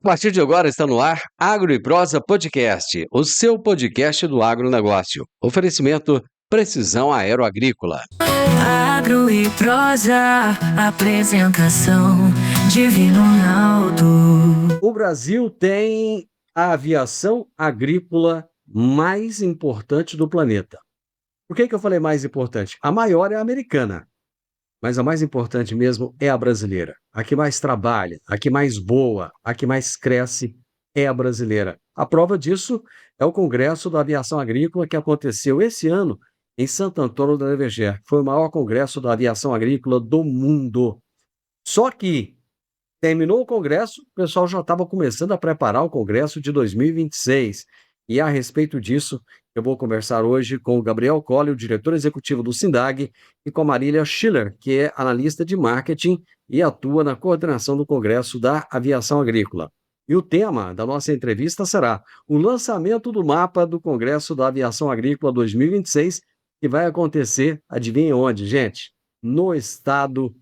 A partir de agora está no ar Agro e Prosa Podcast, o seu podcast do agronegócio. Oferecimento Precisão Aeroagrícola. Agro e Prosa, apresentação Divino Ronaldo. O Brasil tem a aviação agrícola mais importante do planeta. Por que eu falei mais importante? A maior é a americana, mas a mais importante mesmo é a brasileira. A que mais trabalha, a que mais voa, a que mais cresce é a brasileira. A prova disso é o Congresso da Aviação Agrícola que aconteceu esse ano em Santo Antônio da Neveger. Foi o maior congresso da aviação agrícola do mundo. Só que terminou o congresso, o pessoal já estava começando a preparar o congresso de 2026. E a respeito disso, eu vou conversar hoje com o Gabriel Colli, o diretor executivo do SINDAG, e com a Marília Schiller, que é analista de marketing e atua na coordenação do Congresso da Aviação Agrícola. E o tema da nossa entrevista será o lançamento do mapa do Congresso da Aviação Agrícola 2026, que vai acontecer, adivinha onde, gente? No estado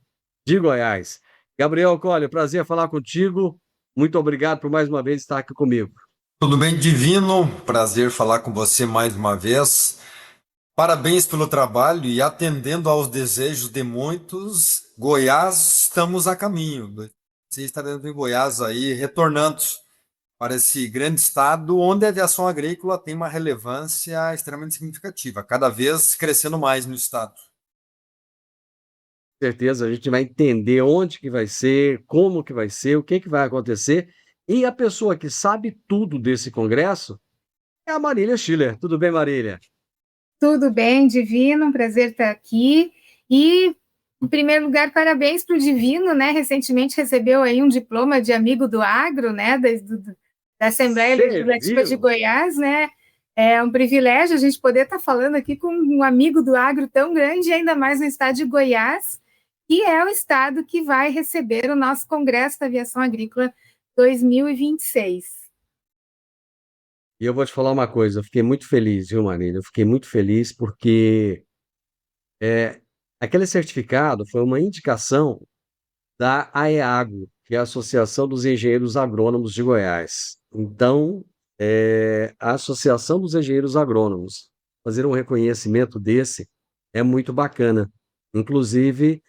de Goiás. Gabriel Colli, prazer falar contigo. Muito obrigado por mais uma vez estar aqui comigo. Tudo bem, Divino? Prazer falar com você mais uma vez. Parabéns pelo trabalho e atendendo aos desejos de muitos, Goiás, estamos a caminho. Você está dentro de Goiás aí, retornando para esse grande estado onde a aviação agrícola tem uma relevância extremamente significativa, cada vez crescendo mais no estado. Com certeza a gente vai entender onde que vai ser, como que vai ser, o que vai acontecer. E a pessoa que sabe tudo desse congresso é a Marília Schiller. Tudo bem, Marília? Tudo bem, Divino, um prazer estar aqui. E, em primeiro lugar, parabéns para o Divino, né? Recentemente recebeu aí um diploma de amigo do agro, né? Da Assembleia Legislativa de Goiás, né? É um privilégio a gente poder estar falando aqui com um amigo do agro tão grande, ainda mais no estado de Goiás, que é o estado que vai receber o nosso Congresso da Aviação Agrícola 2026. E eu vou te falar uma coisa, eu fiquei muito feliz, viu, Marília? Eu fiquei muito feliz porque aquele certificado foi uma indicação da AEAGO, que é a Associação dos Engenheiros Agrônomos de Goiás. Então, a Associação dos Engenheiros Agrônomos fazer um reconhecimento desse é muito bacana. Inclusive,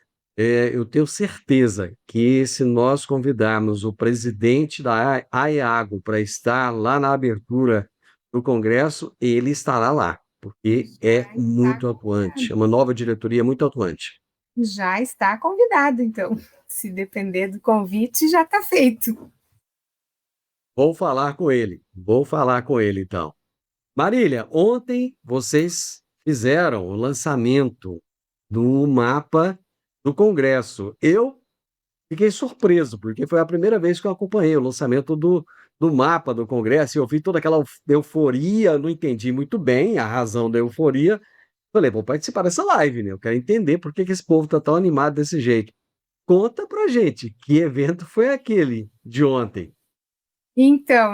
eu tenho certeza que se nós convidarmos o presidente da AEAGO para estar lá na abertura do Congresso, ele estará lá, porque é muito atuante, é uma nova diretoria muito atuante. Já está convidado, então. Se depender do convite, já está feito. Vou falar com ele, então. Marília, ontem vocês fizeram o lançamento do mapa do Congresso. Eu fiquei surpreso, porque foi a primeira vez que eu acompanhei o lançamento do mapa do Congresso, e eu vi toda aquela euforia, não entendi muito bem a razão da euforia. Falei, vou participar dessa live, né? Eu quero entender por que esse povo está tão animado desse jeito. Conta pra gente, que evento foi aquele de ontem? Então,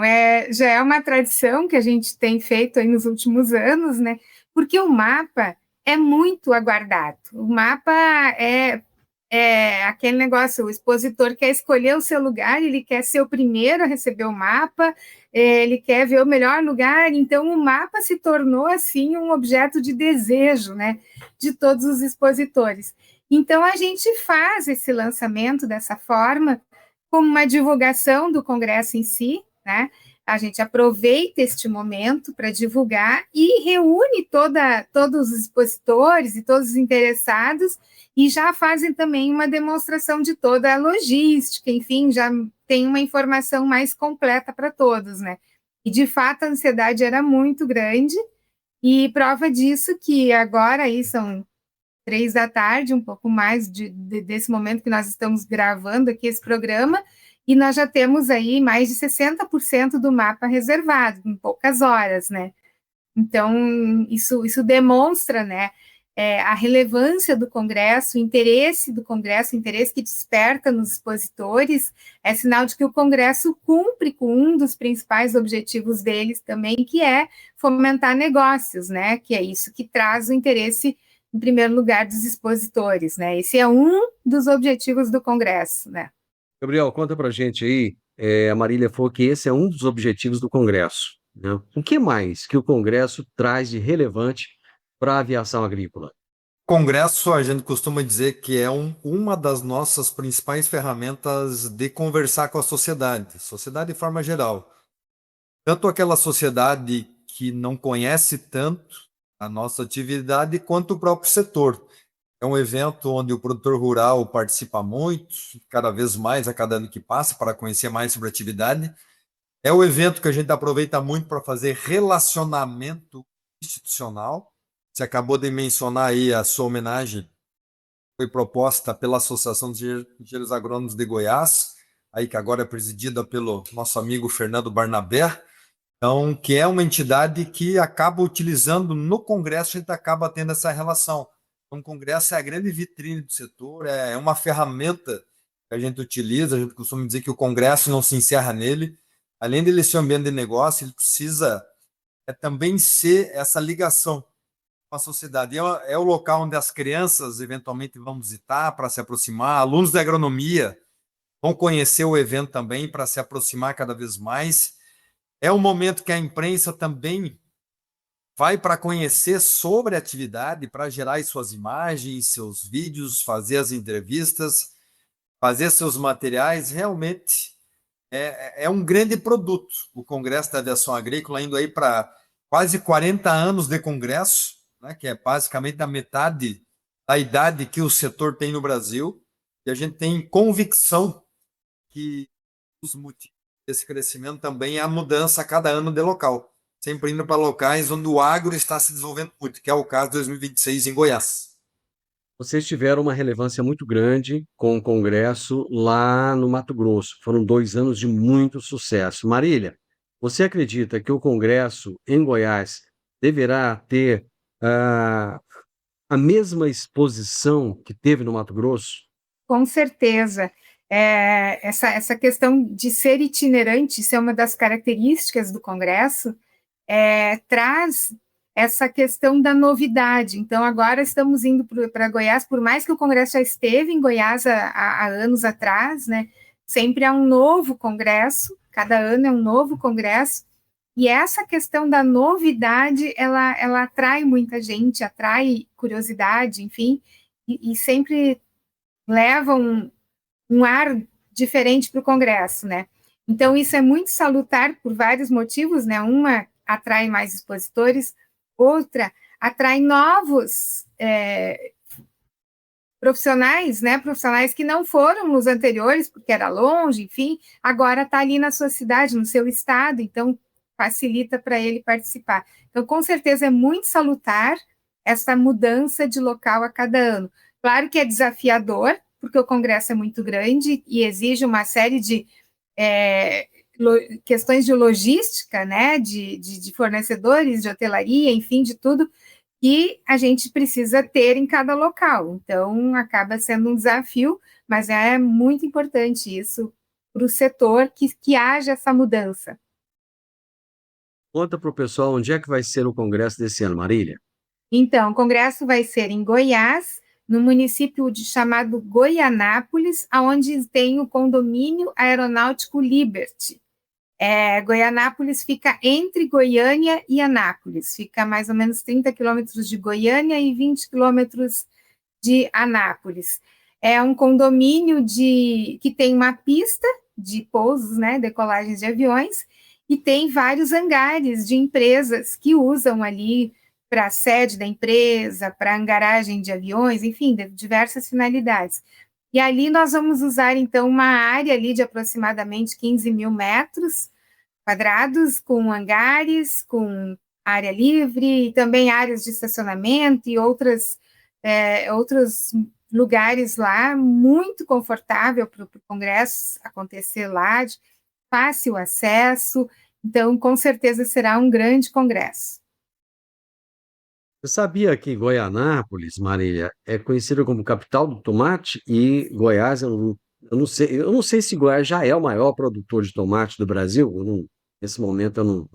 já é uma tradição que a gente tem feito aí nos últimos anos, né? Porque o mapa é muito aguardado. O mapa é aquele negócio, o expositor quer escolher o seu lugar, ele quer ser o primeiro a receber o mapa, ele quer ver o melhor lugar, então o mapa se tornou, assim, um objeto de desejo, né, de todos os expositores. Então, a gente faz esse lançamento dessa forma, como uma divulgação do Congresso em si, né? A gente aproveita este momento para divulgar e reúne todos os expositores e todos os interessados e já fazem também uma demonstração de toda a logística, enfim, já tem uma informação mais completa para todos, né? E, de fato, a ansiedade era muito grande e prova disso que agora aí são 3 da tarde, um pouco mais desse momento que nós estamos gravando aqui esse programa, e nós já temos aí mais de 60% do mapa reservado, em poucas horas, né? Então, isso demonstra, né, a relevância do Congresso, o interesse do Congresso, o interesse que desperta nos expositores, é sinal de que o Congresso cumpre com um dos principais objetivos deles também, que é fomentar negócios, né? Que é isso que traz o interesse, em primeiro lugar, dos expositores, né? Esse é um dos objetivos do Congresso, né? Gabriel, conta pra gente aí a Marília falou que esse é um dos objetivos do Congresso, né? O que mais que o Congresso traz de relevante para a aviação agrícola? Congresso, a gente costuma dizer que é uma das nossas principais ferramentas de conversar com a sociedade de forma geral. Tanto aquela sociedade que não conhece tanto a nossa atividade, quanto o próprio setor. É um evento onde o produtor rural participa muito, cada vez mais a cada ano que passa, para conhecer mais sobre a atividade. É o evento que a gente aproveita muito para fazer relacionamento institucional. Você acabou de mencionar aí a sua homenagem, foi proposta pela Associação de Engenheiros Agrônomos de Goiás, aí que agora é presidida pelo nosso amigo Fernando Barnabé. Então, que é uma entidade que acaba utilizando no Congresso, a gente acaba tendo essa relação. Então, o Congresso é a grande vitrine do setor, é uma ferramenta que a gente utiliza, a gente costuma dizer que o Congresso não se encerra nele. Além dele ser um ambiente de negócio, ele precisa também ser essa ligação com a sociedade. É o local onde as crianças eventualmente vão visitar para se aproximar, alunos da agronomia vão conhecer o evento também para se aproximar cada vez mais. É um momento que a imprensa também vai para conhecer sobre a atividade, para gerar suas imagens, seus vídeos, fazer as entrevistas, fazer seus materiais. Realmente é um grande produto. O Congresso da Aviação Agrícola, indo aí para quase 40 anos de congresso, né, que é basicamente a metade da idade que o setor tem no Brasil, e a gente tem convicção que os motivos desse crescimento também é a mudança a cada ano de local, sempre indo para locais onde o agro está se desenvolvendo muito, que é o caso de 2026 em Goiás. Vocês tiveram uma relevância muito grande com o Congresso lá no Mato Grosso. Foram 2 anos de muito sucesso. Marília, você acredita que o Congresso em Goiás deverá ter a mesma exposição que teve no Mato Grosso? Com certeza. Essa questão de ser itinerante, ser uma das características do Congresso, traz essa questão da novidade. Então, agora estamos indo para Goiás, por mais que o Congresso já esteve em Goiás há anos atrás, né? Sempre há um novo Congresso, cada ano é um novo Congresso, e essa questão da novidade, ela atrai muita gente, atrai curiosidade, enfim, e sempre leva um ar diferente para o Congresso, né? Então, isso é muito salutar por vários motivos, né? Uma, atrai mais expositores, outra, atrai novos profissionais, né? Profissionais que não foram nos anteriores, porque era longe, enfim, agora está ali na sua cidade, no seu estado, então facilita para ele participar. Então, com certeza, é muito salutar essa mudança de local a cada ano. Claro que é desafiador, porque o Congresso é muito grande e exige uma série de questões de logística, né, de fornecedores, de hotelaria, enfim, de tudo, que a gente precisa ter em cada local. Então, acaba sendo um desafio, mas é muito importante isso para o setor que haja essa mudança. Conta para o pessoal onde é que vai ser o Congresso desse ano, Marília. Então, o Congresso vai ser em Goiás, no município chamado Goianápolis, onde tem o condomínio aeronáutico Liberty. Goianápolis fica entre Goiânia e Anápolis, fica a mais ou menos 30 quilômetros de Goiânia e 20 quilômetros de Anápolis. É um condomínio que tem uma pista de pousos, né, decolagens de aviões, e tem vários hangares de empresas que usam ali para a sede da empresa, para hangaragem de aviões, enfim, de diversas finalidades. E ali nós vamos usar, então, uma área ali de aproximadamente 15 mil metros quadrados, com hangares, com área livre, e também áreas de estacionamento e outros lugares lá, muito confortável para o Congresso acontecer lá, de fácil acesso, então, com certeza, será um grande congresso. Você sabia que Goianápolis, Marília, é conhecida como capital do tomate e Goiás, eu não sei se Goiás já é o maior produtor de tomate do Brasil, nesse momento eu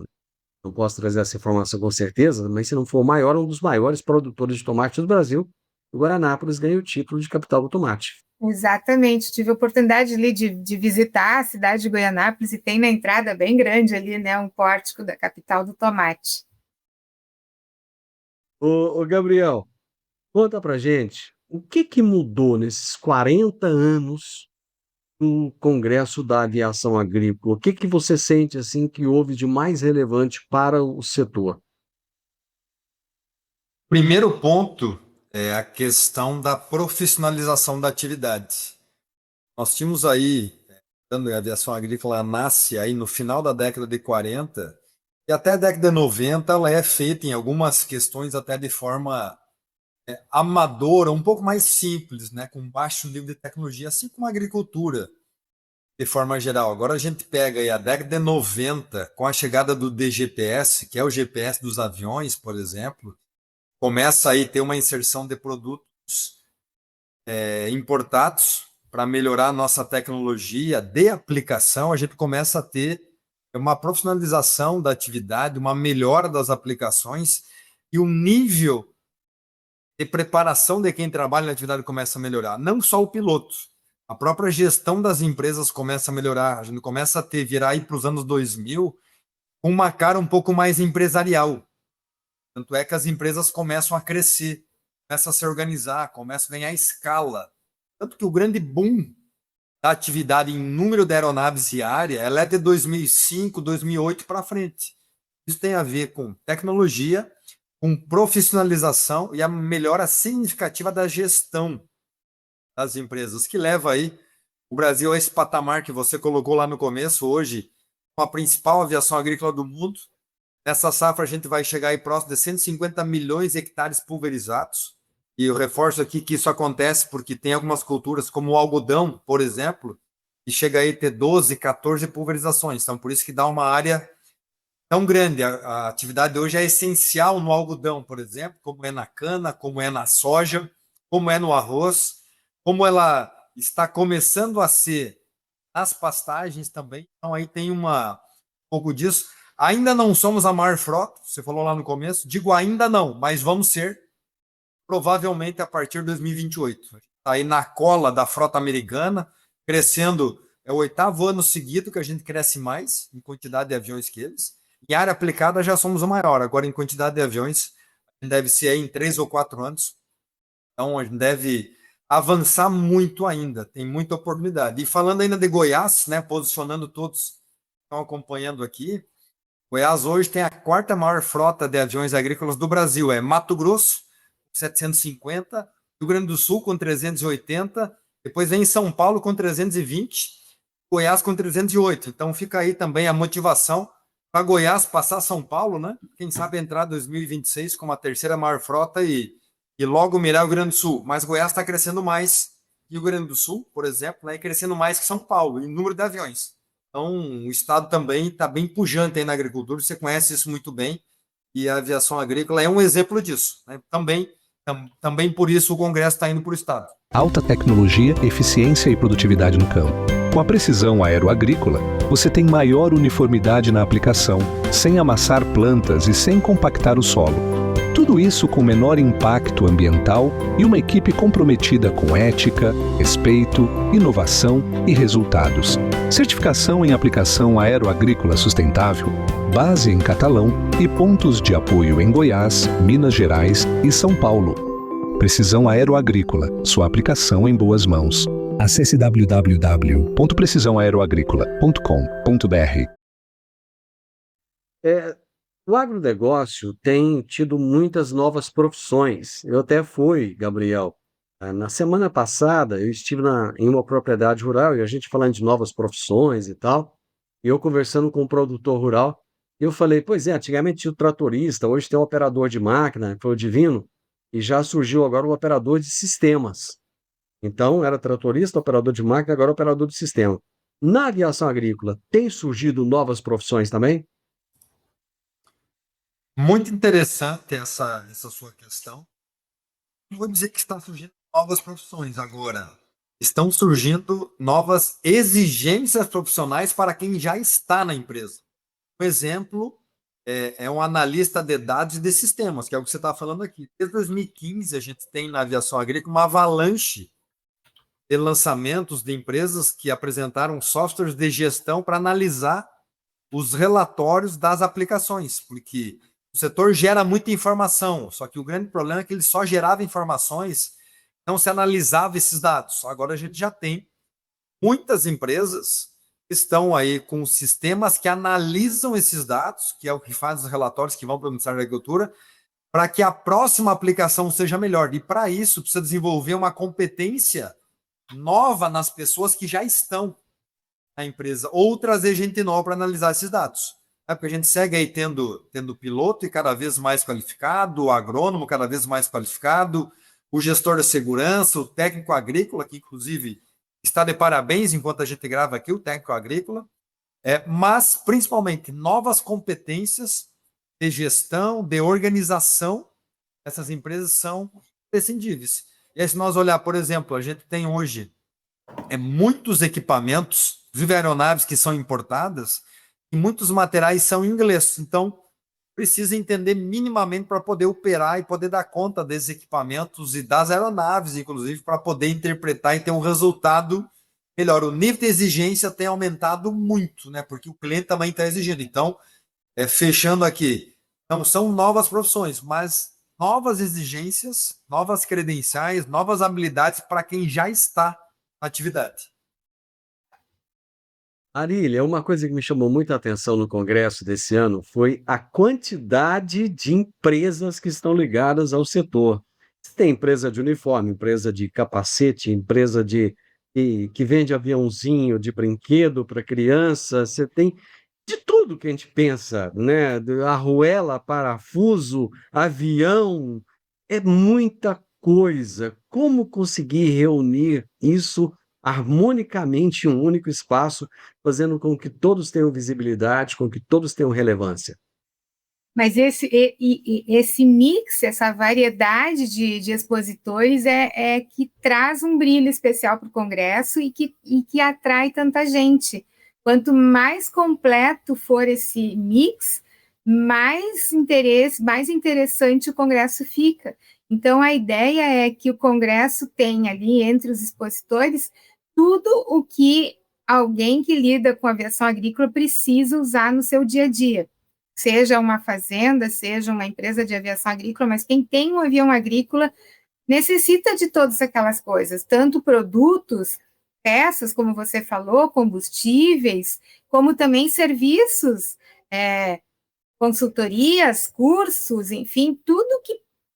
não posso trazer essa informação com certeza, mas se não for o maior, um dos maiores produtores de tomate do Brasil, o Guaranápolis ganha o título de capital do tomate. Exatamente, tive a oportunidade ali de visitar a cidade de Goianápolis e tem na entrada bem grande ali, né, um pórtico da capital do tomate. Ô Gabriel, conta pra gente, o que que mudou nesses 40 anos no Congresso da Aviação Agrícola? O que que você sente assim que houve de mais relevante para o setor? Primeiro ponto é a questão da profissionalização da atividade. Nós tínhamos aí, quando a aviação agrícola nasce aí no final da década de 40, e até a década de 90 ela é feita em algumas questões até de forma amadora, um pouco mais simples, né, com baixo nível de tecnologia, assim como a agricultura, de forma geral. Agora a gente pega aí a década de 90, com a chegada do DGPS, que é o GPS dos aviões, por exemplo, começa aí a ter uma inserção de produtos importados para melhorar a nossa tecnologia de aplicação, a gente começa a ter uma profissionalização da atividade, uma melhora das aplicações e o nível de preparação de quem trabalha na atividade começa a melhorar. Não só o piloto, a própria gestão das empresas começa a melhorar. A gente começa a virar aí para os anos 2000 com uma cara um pouco mais empresarial. Tanto é que as empresas começam a crescer, começam a se organizar, começam a ganhar escala. Tanto que o grande boom da atividade em número de aeronaves e área, ela é de 2005, 2008 para frente. Isso tem a ver com tecnologia, com profissionalização e a melhora significativa da gestão das empresas, que leva aí o Brasil a esse patamar que você colocou lá no começo, hoje, com a principal aviação agrícola do mundo. Nessa safra a gente vai chegar aí próximo de 150 milhões de hectares pulverizados. E eu reforço aqui que isso acontece porque tem algumas culturas, como o algodão, por exemplo, que chega aí a ter 12, 14 pulverizações. Então, por isso que dá uma área tão grande. A atividade hoje é essencial no algodão, por exemplo, como é na cana, como é na soja, como é no arroz, como ela está começando a ser nas pastagens também. Então, aí tem um pouco disso. Ainda não somos a maior frota, você falou lá no começo, digo ainda não, mas vamos ser provavelmente a partir de 2028. Está aí na cola da frota americana, crescendo, é o 8º ano seguido que a gente cresce mais em quantidade de aviões que eles. Em área aplicada já somos o maior, agora em quantidade de aviões, a gente deve ser aí em 3 ou 4 anos. Então a gente deve avançar muito ainda, tem muita oportunidade. E falando ainda de Goiás, né, posicionando todos que estão acompanhando aqui, Goiás hoje tem a 4ª maior frota de aviões agrícolas do Brasil. É Mato Grosso, 750, Rio Grande do Sul com 380, depois vem São Paulo com 320, Goiás com 308. Então fica aí também a motivação para Goiás passar São Paulo, né? Quem sabe entrar em 2026 com a 3ª maior frota e logo mirar o Rio Grande do Sul. Mas Goiás está crescendo mais que o Rio Grande do Sul, por exemplo, né? E crescendo mais que São Paulo em número de aviões. Então, o Estado também está bem pujante aí na agricultura, você conhece isso muito bem, e a aviação agrícola é um exemplo disso. Né? Também por isso o Congresso está indo para o Estado. Alta tecnologia, eficiência e produtividade no campo. Com a precisão aeroagrícola, você tem maior uniformidade na aplicação, sem amassar plantas e sem compactar o solo. Tudo isso com menor impacto ambiental e uma equipe comprometida com ética, respeito, inovação e resultados. Certificação em aplicação aeroagrícola sustentável, base em Catalão e pontos de apoio em Goiás, Minas Gerais e São Paulo. Precisão Aeroagrícola, sua aplicação em boas mãos. Acesse www.precisaoaeroagricola.com.br. O agronegócio tem tido muitas novas profissões. Eu até fui, Gabriel, na semana passada, eu estive em uma propriedade rural e a gente falando de novas profissões e tal, e eu conversando com um produtor rural, eu falei, pois é, antigamente tinha o tratorista, hoje tem o operador de máquina, foi o Divino, e já surgiu agora o operador de sistemas. Então, era tratorista, operador de máquina, agora operador de sistema. Na aviação agrícola, tem surgido novas profissões também? Muito interessante essa sua questão. Não vou dizer que está surgindo novas profissões agora. Estão surgindo novas exigências profissionais para quem já está na empresa. Um exemplo é um analista de dados e de sistemas, que é o que você está falando aqui. Desde 2015, a gente tem na aviação agrícola uma avalanche de lançamentos de empresas que apresentaram softwares de gestão para analisar os relatórios das aplicações, porque o setor gera muita informação, só que o grande problema é que ele só gerava informações, não se analisava esses dados. Agora a gente já tem muitas empresas que estão aí com sistemas que analisam esses dados, que é o que faz os relatórios que vão para o Ministério da Agricultura, para que a próxima aplicação seja melhor. E para isso precisa desenvolver uma competência nova nas pessoas que já estão na empresa, ou trazer gente nova para analisar esses dados. Porque a gente segue aí tendo piloto e cada vez mais qualificado, o agrônomo cada vez mais qualificado, o gestor de segurança, o técnico agrícola, que inclusive está de parabéns enquanto a gente grava aqui, o técnico agrícola, mas principalmente novas competências de gestão, de organização, essas empresas são prescindíveis. E aí, se nós olhar, por exemplo, a gente tem hoje muitos equipamentos, inclusive aeronaves que são importadas, e muitos materiais são em inglês. Então, precisa entender minimamente para poder operar e poder dar conta desses equipamentos e das aeronaves, inclusive, para poder interpretar e ter um resultado melhor. O nível de exigência tem aumentado muito, né? Porque o cliente também está exigindo. Então, fechando aqui, não são novas profissões, mas novas exigências, novas credenciais, novas habilidades para quem já está na atividade. Arília, uma coisa que me chamou muita atenção no congresso desse ano foi a quantidade de empresas que estão ligadas ao setor. Você tem empresa de uniforme, empresa de capacete, empresa que vende aviãozinho de brinquedo para criança, você tem de tudo que a gente pensa, né? Arruela, parafuso, avião, é muita coisa. Como conseguir reunir isso harmonicamente em um único espaço, fazendo com que todos tenham visibilidade, com que todos tenham relevância? Mas esse mix, essa variedade de expositores é que traz um brilho especial para o Congresso e que atrai tanta gente. Quanto mais completo for esse mix, mais interessante o Congresso fica. Então, a ideia é que o Congresso tenha ali, entre os expositores, tudo o que alguém que lida com aviação agrícola precisa usar no seu dia a dia. Seja uma fazenda, seja uma empresa de aviação agrícola, mas quem tem um avião agrícola necessita de todas aquelas coisas, tanto produtos, peças, como você falou, combustíveis, como também serviços, consultorias, cursos, enfim, tudo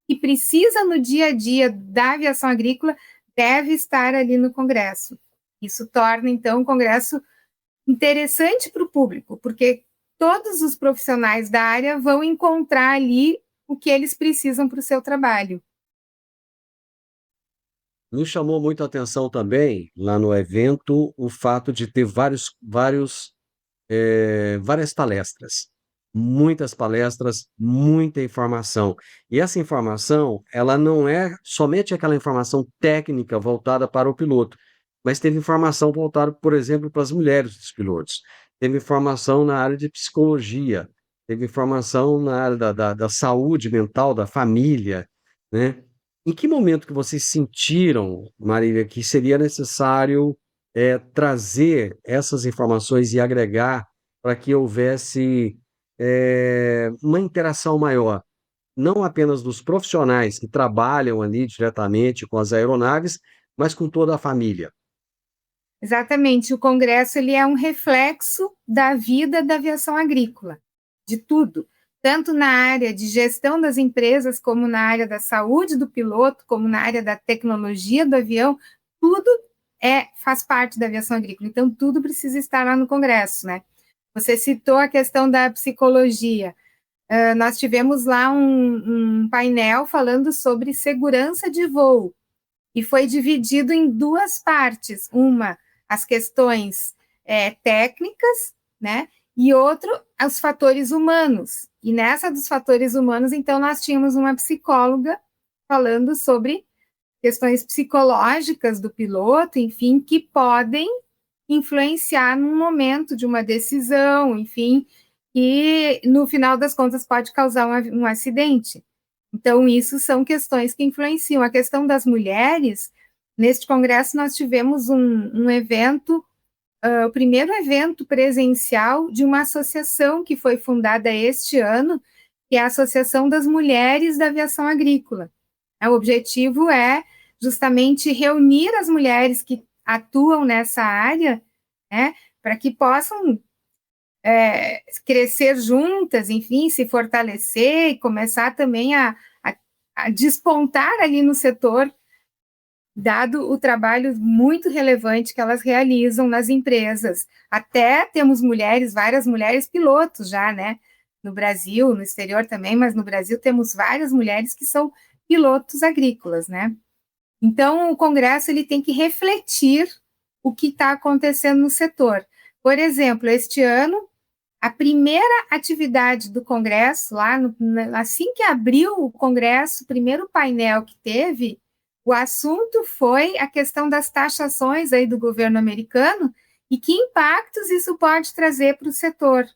que precisa no dia a dia da aviação agrícola deve estar ali no Congresso. Isso torna, então, o Congresso interessante para o público, porque todos os profissionais da área vão encontrar ali o que eles precisam para o seu trabalho. Me chamou muito a atenção também, lá no evento, o fato de ter várias palestras. Muitas palestras, muita informação. E essa informação, ela não é somente aquela informação técnica voltada para o piloto, mas teve informação voltada, por exemplo, para as mulheres dos pilotos. Teve informação na área de psicologia, teve informação na área da saúde mental, da família, né? Em que momento que vocês sentiram, Marília, que seria necessário trazer essas informações e agregar para que houvesse uma interação maior, não apenas dos profissionais que trabalham ali diretamente com as aeronaves, mas com toda a família? Exatamente, o Congresso ele é um reflexo da vida da aviação agrícola, de tudo, tanto na área de gestão das empresas, como na área da saúde do piloto, como na área da tecnologia do avião, tudo faz parte da aviação agrícola, então tudo precisa estar lá no Congresso, né? Você citou a questão da psicologia, nós tivemos lá um painel falando sobre segurança de voo, e foi dividido em duas partes, uma, as questões técnicas, né, e outro, os fatores humanos. E nessa dos fatores humanos, então, nós tínhamos uma psicóloga falando sobre questões psicológicas do piloto, enfim, que podem influenciar num momento de uma decisão, enfim, e no final das contas pode causar um acidente. Então, isso são questões que influenciam. A questão das mulheres Neste congresso nós tivemos um evento, o primeiro evento presencial de uma associação que foi fundada este ano, que é a Associação das Mulheres da Aviação Agrícola. O objetivo é justamente reunir as mulheres que atuam nessa área, né, para que possam crescer juntas, enfim, se fortalecer e começar também a despontar ali no setor, dado o trabalho muito relevante que elas realizam nas empresas. Até temos mulheres, várias mulheres pilotos já, né, no Brasil, no exterior também, mas no Brasil temos várias mulheres que são pilotos agrícolas, né? Então, o Congresso ele tem que refletir o que está acontecendo no setor. Por exemplo, este ano, a primeira atividade do Congresso, assim que abriu o Congresso, o primeiro painel que teve, o assunto foi a questão das taxações aí do governo americano e que impactos isso pode trazer para o setor.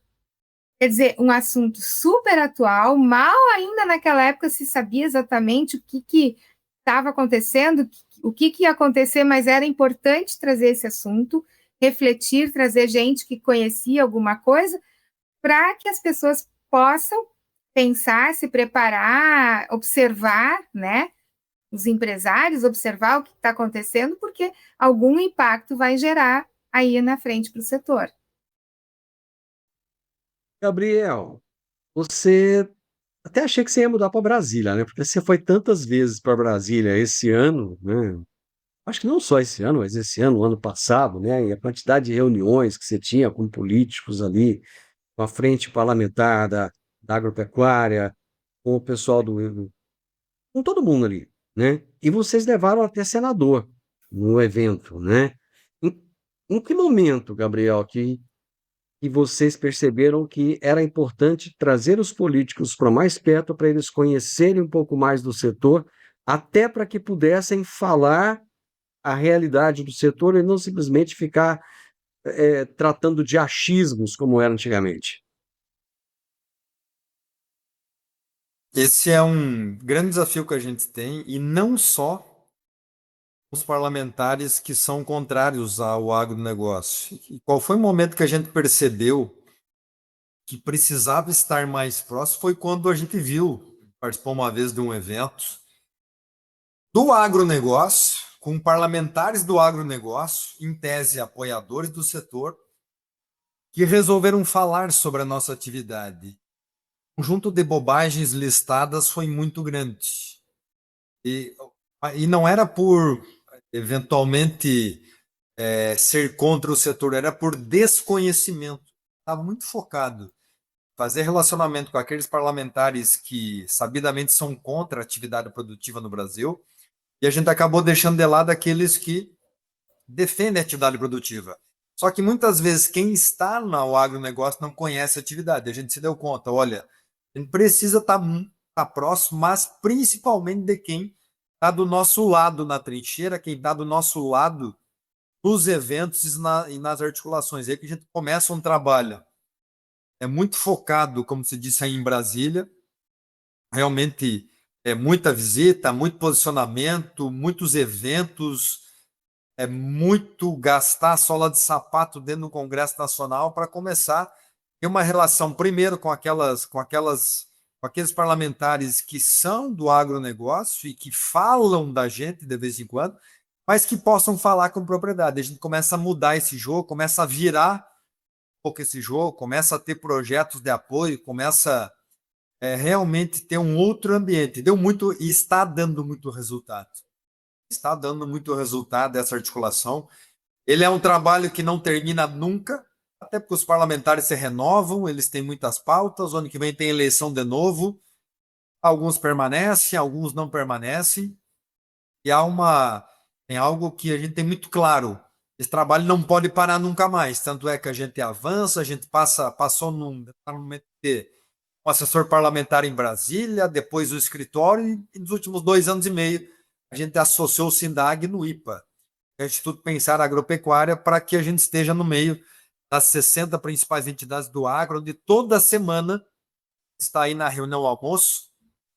Quer dizer, um assunto super atual, mal ainda naquela época se sabia exatamente o que estava acontecendo, o que ia acontecer, mas era importante trazer esse assunto, refletir, trazer gente que conhecia alguma coisa, para que as pessoas possam pensar, se preparar, observar, né? Os empresários, observar o que está acontecendo, porque algum impacto vai gerar aí na frente para o setor. Gabriel, você até achei que você ia mudar para Brasília, né? Porque você foi tantas vezes para Brasília esse ano, né? Acho que não só esse ano, mas esse ano, ano passado, né? E a quantidade de reuniões que você tinha com políticos ali, com a frente parlamentar da agropecuária, com o pessoal com todo mundo ali, né? E vocês levaram até senador no evento, né? Em, em que momento, Gabriel, que vocês perceberam que era importante trazer os políticos para mais perto, para eles conhecerem um pouco mais do setor, até para que pudessem falar a realidade do setor e não simplesmente ficar tratando de achismos como era antigamente? Esse é um grande desafio que a gente tem, e não só os parlamentares que são contrários ao agronegócio. E qual foi o momento que a gente percebeu que precisava estar mais próximo? Foi quando a gente viu, participou uma vez de um evento do agronegócio, com parlamentares do agronegócio, em tese apoiadores do setor, que resolveram falar sobre a nossa atividade. O conjunto de bobagens listadas foi muito grande. E não era por, eventualmente, ser contra o setor, era por desconhecimento. Estava muito focado. Fazer relacionamento com aqueles parlamentares que sabidamente são contra a atividade produtiva no Brasil, e a gente acabou deixando de lado aqueles que defendem a atividade produtiva. Só que muitas vezes quem está no agronegócio não conhece a atividade. A gente se deu conta, olha, a gente precisa estar próximo, mas principalmente de quem está do nosso lado na trincheira, quem está do nosso lado nos eventos e nas articulações. É aí que a gente começa um trabalho. É muito focado, como se disse aí em Brasília, realmente é muita visita, muito posicionamento, muitos eventos, é muito gastar sola de sapato dentro do Congresso Nacional para começar a ter uma relação primeiro com aqueles parlamentares que são do agronegócio e que falam da gente de vez em quando, mas que possam falar com propriedade. A gente começa a mudar esse jogo, começa a virar um pouco esse jogo, começa a ter projetos de apoio, começa realmente ter um outro ambiente. Deu muito e está dando muito resultado. Está dando muito resultado essa articulação. Ele é um trabalho que não termina nunca, até porque os parlamentares se renovam, eles têm muitas pautas, o ano que vem tem eleição de novo, alguns permanecem, alguns não permanecem, e tem algo que a gente tem muito claro, esse trabalho não pode parar nunca mais, tanto é que a gente avança, a gente passou num departamento de um assessor parlamentar em Brasília, depois o escritório, e nos últimos 2 anos e meio a gente associou o SINDAG no IPA, que é o Instituto Pensar Agropecuária, para que a gente esteja no meio das 60 principais entidades do agro, onde toda semana está aí na reunião ao almoço,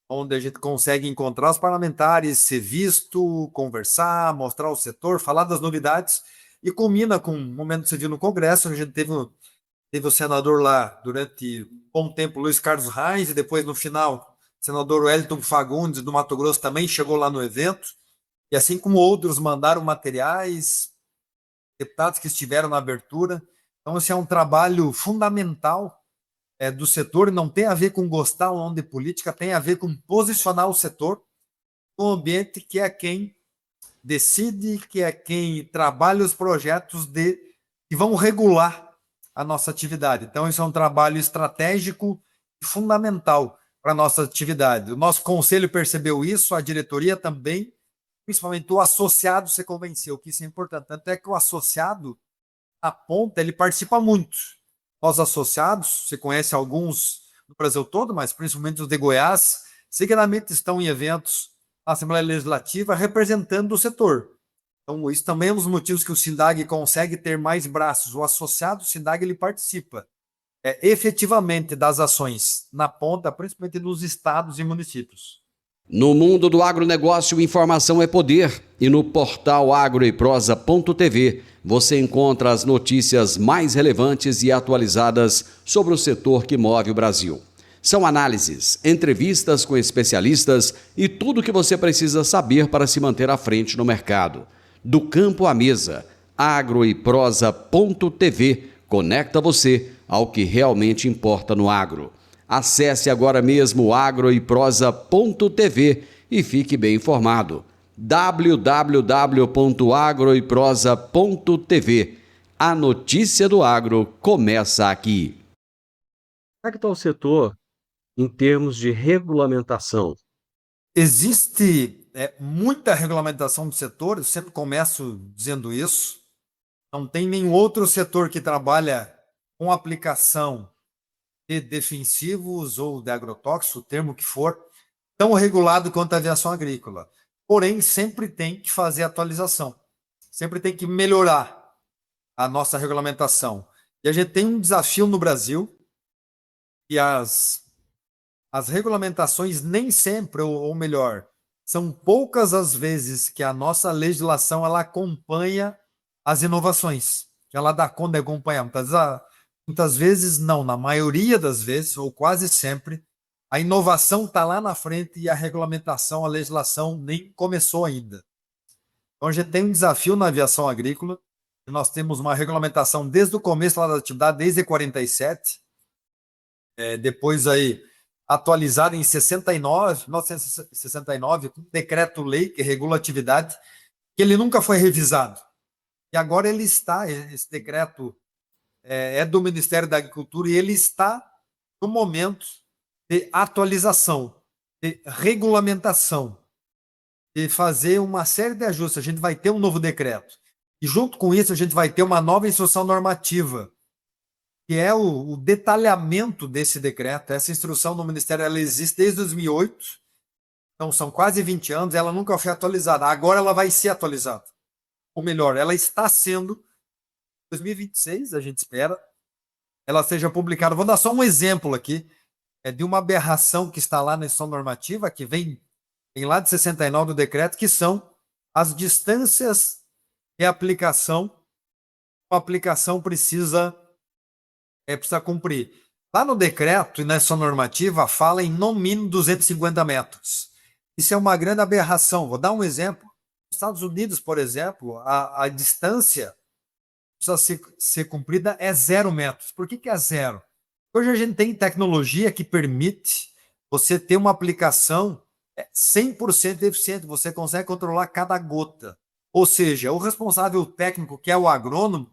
onde a gente consegue encontrar os parlamentares, ser visto, conversar, mostrar o setor, falar das novidades, e culmina com um momento que você viu no Congresso. A gente teve o senador lá durante um bom tempo, Luiz Carlos Reis, e depois, no final, o senador Wellington Fagundes, do Mato Grosso, também chegou lá no evento, e assim como outros mandaram materiais, deputados que estiveram na abertura. Então, esse é um trabalho fundamental do setor, não tem a ver com gostar ou não de política, tem a ver com posicionar o setor no ambiente que é quem decide, que é quem trabalha os projetos que vão regular a nossa atividade. Então, isso é um trabalho estratégico e fundamental para a nossa atividade. O nosso conselho percebeu isso, a diretoria também, principalmente o associado se convenceu que isso é importante. Tanto é que o associado, a ponta, ele participa muito. Os associados, você conhece alguns no Brasil todo, mas principalmente os de Goiás, seguidamente estão em eventos na Assembleia Legislativa representando o setor. Então, isso também é um dos motivos que o SINDAG consegue ter mais braços. O associado, o SINDAG, ele participa efetivamente das ações na ponta, principalmente nos estados e municípios. No mundo do agronegócio, informação é poder, e no portal agroeprosa.tv você encontra as notícias mais relevantes e atualizadas sobre o setor que move o Brasil. São análises, entrevistas com especialistas e tudo o que você precisa saber para se manter à frente no mercado. Do campo à mesa, agroeprosa.tv conecta você ao que realmente importa no agro. Acesse agora mesmo agroeprosa.tv e fique bem informado. www.agroeprosa.tv. A notícia do agro começa aqui. Como é que está o setor em termos de regulamentação? Existe muita regulamentação do setor, eu sempre começo dizendo isso. Não tem nenhum outro setor que trabalha com aplicação de defensivos ou de agrotóxicos, o termo que for, tão regulado quanto a aviação agrícola. Porém, sempre tem que fazer atualização, sempre tem que melhorar a nossa regulamentação. E a gente tem um desafio no Brasil, que as regulamentações nem sempre, ou melhor, são poucas as vezes que a nossa legislação ela acompanha as inovações, que ela dá conta de acompanhar. Muitas vezes não, na maioria das vezes, ou quase sempre, a inovação está lá na frente e a regulamentação, a legislação nem começou ainda. Então a gente tem um desafio na aviação agrícola, nós temos uma regulamentação desde o começo da atividade, desde 47, depois aí atualizada em 1969, com decreto-lei que regula a atividade, que ele nunca foi revisado. E agora ele está, esse decreto é do Ministério da Agricultura e ele está no momento de atualização, de regulamentação, de fazer uma série de ajustes. A gente vai ter um novo decreto. E junto com isso a gente vai ter uma nova instrução normativa, que é o detalhamento desse decreto. Essa instrução no Ministério ela existe desde 2008, então são quase 20 anos, ela nunca foi atualizada. Agora ela vai ser atualizada. Ou melhor, ela está sendo 2026, a gente espera, ela seja publicada. Vou dar só um exemplo aqui, de uma aberração que está lá na instrução normativa, que vem lá de 69 do decreto, que são as distâncias de aplicação, a aplicação precisa cumprir. Lá no decreto e na instrução normativa fala em no mínimo 250 metros. Isso é uma grande aberração. Vou dar um exemplo. Nos Estados Unidos, por exemplo, a distância precisa ser cumprida 0 metros. Por que é 0? Hoje a gente tem tecnologia que permite você ter uma aplicação 100% eficiente. Você consegue controlar cada gota. Ou seja, o responsável técnico, que é o agrônomo,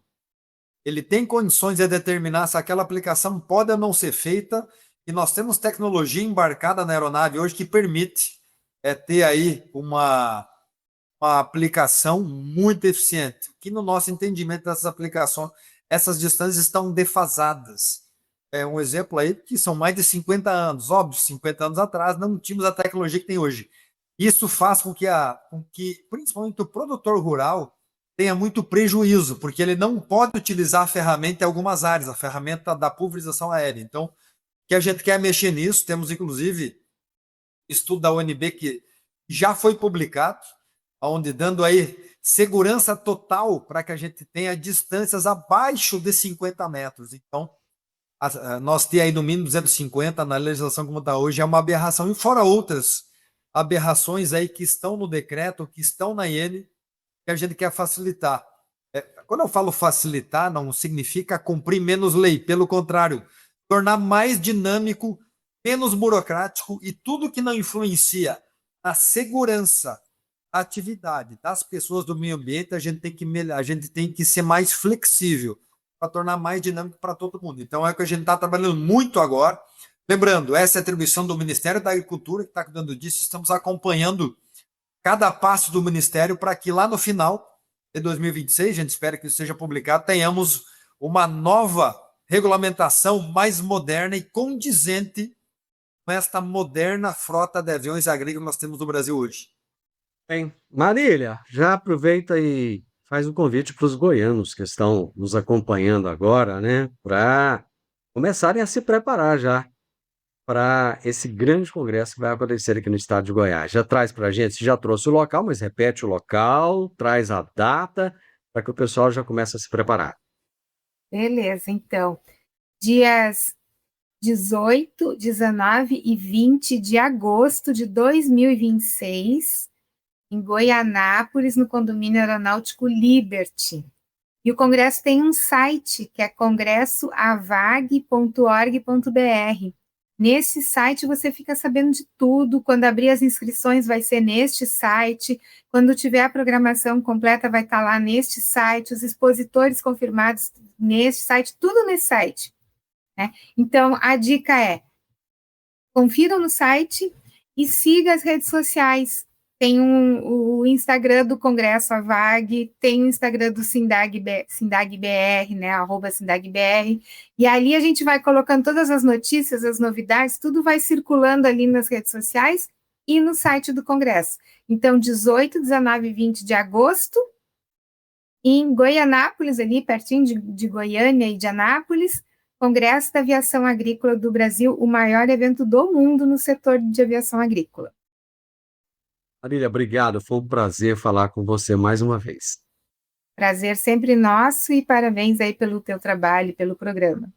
ele tem condições de determinar se aquela aplicação pode ou não ser feita, e nós temos tecnologia embarcada na aeronave hoje que permite ter aí uma aplicação muito eficiente, que no nosso entendimento dessas aplicações, essas distâncias estão defasadas. Um exemplo aí que são mais de 50 anos, óbvio, 50 anos atrás não tínhamos a tecnologia que tem hoje. Isso faz com que principalmente o produtor rural tenha muito prejuízo, porque ele não pode utilizar a ferramenta em algumas áreas, a ferramenta da pulverização aérea. Então, o que a gente quer mexer nisso, temos inclusive estudo da UNB que já foi publicado, onde dando aí segurança total para que a gente tenha distâncias abaixo de 50 metros. Então, nós ter aí no mínimo 250 na legislação como está hoje é uma aberração, e fora outras aberrações aí que estão no decreto, que estão na IN, que a gente quer facilitar. Quando eu falo facilitar, não significa cumprir menos lei, pelo contrário, tornar mais dinâmico, menos burocrático, e tudo que não influencia na segurança, a atividade das pessoas do meio ambiente, a gente tem que ser mais flexível para tornar mais dinâmico para todo mundo. Então é o que a gente está trabalhando muito agora. Lembrando, essa é a atribuição do Ministério da Agricultura, que está cuidando disso. Estamos acompanhando cada passo do Ministério para que lá no final de 2026, a gente espera que isso seja publicado, tenhamos uma nova regulamentação mais moderna e condizente com esta moderna frota de aviões agrícolas que nós temos no Brasil hoje. Bem, Marília, já aproveita e faz um convite para os goianos que estão nos acompanhando agora, né, para começarem a se preparar já para esse grande congresso que vai acontecer aqui no estado de Goiás. Já traz para a gente, você já trouxe o local, mas repete o local, traz a data, para que o pessoal já comece a se preparar. Beleza, então, dias 18, 19 e 20 de agosto de 2026, em Goianápolis, no condomínio aeronáutico Liberty. E o congresso tem um site, que é congressoavag.org.br. Nesse site você fica sabendo de tudo. Quando abrir as inscrições vai ser neste site. Quando tiver a programação completa vai estar lá neste site. Os expositores confirmados neste site, tudo nesse site, né? Então, a dica é, confiram no site e siga as redes sociais. Tem o Instagram do Congresso AVAG, tem o Instagram do SINDAG-BR, né, @SINDAG-BR, e ali a gente vai colocando todas as notícias, as novidades, tudo vai circulando ali nas redes sociais e no site do Congresso. Então, 18, 19 e 20 de agosto, em Goianápolis, ali pertinho de Goiânia e de Anápolis, Congresso da Aviação Agrícola do Brasil, o maior evento do mundo no setor de aviação agrícola. Marília, obrigado, foi um prazer falar com você mais uma vez. Prazer sempre nosso e parabéns aí pelo teu trabalho e pelo programa.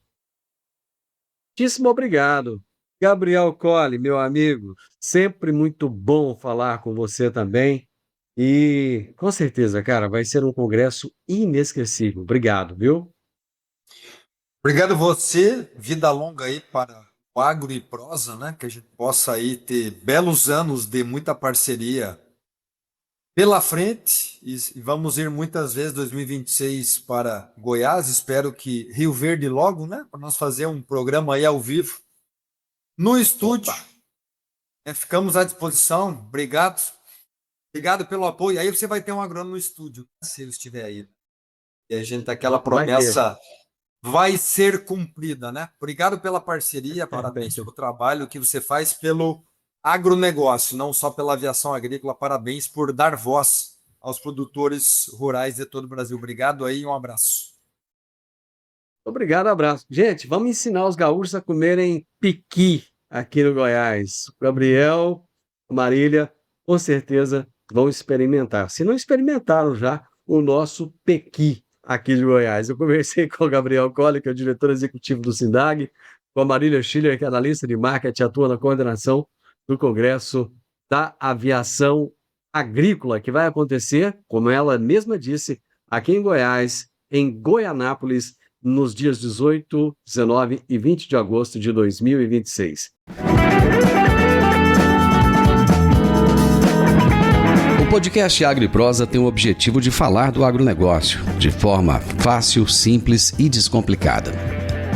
Muitíssimo obrigado. Gabriel Colli, meu amigo, sempre muito bom falar com você também. E com certeza, cara, vai ser um congresso inesquecível. Obrigado, viu? Obrigado você, vida longa aí para o Agro e Prosa, né? Que a gente possa aí ter belos anos de muita parceria pela frente, e vamos ir muitas vezes 2026 para Goiás, espero que Rio Verde logo, né? Para nós fazer um programa aí ao vivo no estúdio. Ficamos à disposição, obrigado pelo apoio. Aí você vai ter um agrônomo no estúdio, se ele estiver aí. E a gente, aquela promessa vai ser cumprida, né? Obrigado pela parceria, parabéns pelo trabalho que você faz pelo agronegócio, não só pela aviação agrícola. Parabéns por dar voz aos produtores rurais de todo o Brasil. Obrigado aí, um abraço. Obrigado, abraço. Gente, vamos ensinar os gaúchos a comerem piqui aqui no Goiás. O Gabriel, a Marília, com certeza vão experimentar. Se não experimentaram já o nosso pequi aqui de Goiás. Eu conversei com o Gabriel Colli, que é o diretor executivo do SINDAG, com a Marília Schiller, que é analista de marketing, atua na coordenação do Congresso da Aviação Agrícola, que vai acontecer, como ela mesma disse, aqui em Goiás, em Goianápolis, nos dias 18, 19 e 20 de agosto de 2026. O podcast Agro e Prosa tem o objetivo de falar do agronegócio de forma fácil, simples e descomplicada.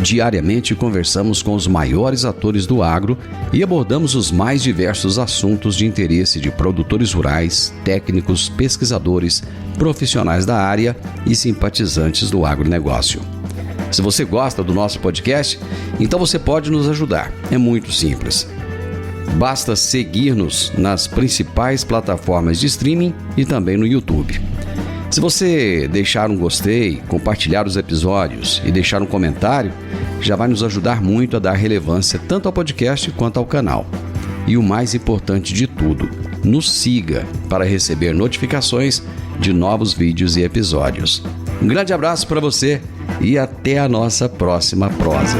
Diariamente conversamos com os maiores atores do agro e abordamos os mais diversos assuntos de interesse de produtores rurais, técnicos, pesquisadores, profissionais da área e simpatizantes do agronegócio. Se você gosta do nosso podcast, então você pode nos ajudar. É muito simples. Basta seguir-nos nas principais plataformas de streaming e também no YouTube. Se você deixar um gostei, compartilhar os episódios e deixar um comentário, já vai nos ajudar muito a dar relevância tanto ao podcast quanto ao canal. e o mais importante de tudo, nos siga para receber notificações de novos vídeos e episódios. Um grande abraço para você e até a nossa próxima prosa.